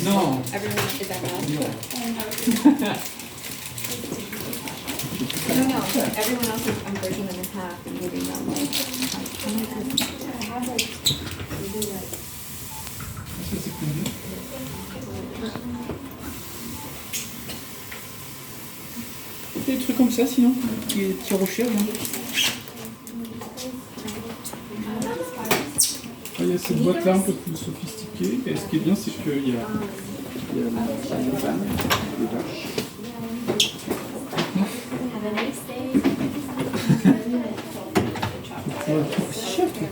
Non. No, everyone else is, I'm breaking them in half and giving them like. Ça, c'est combien? Des trucs comme ça sinon, qui recherchent. Il y a cette boîte-là un peu plus sophistiquée, et ce qui est bien, c'est qu'il y a les vaches. C'est cher, toi.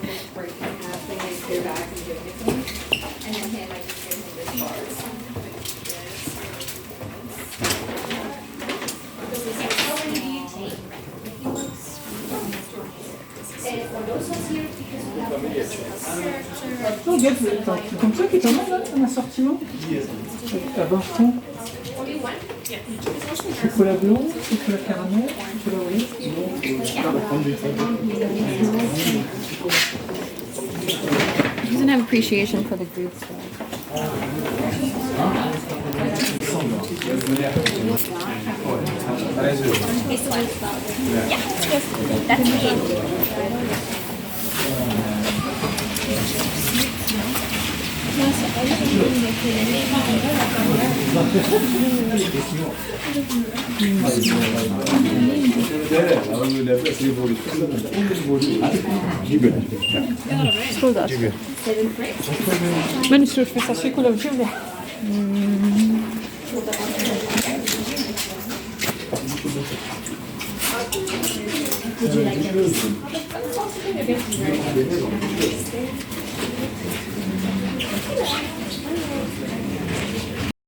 Oh, regarde, t'as un truc comme ça qui est pas mal, là, un assortiment. À Barton. Chocolat blanc, chocolat caramel, chocolat orange. He doesn't have appreciation for the group stuff. That's me. School does. Même si je fais ça chez Call of Duty, Would you like them?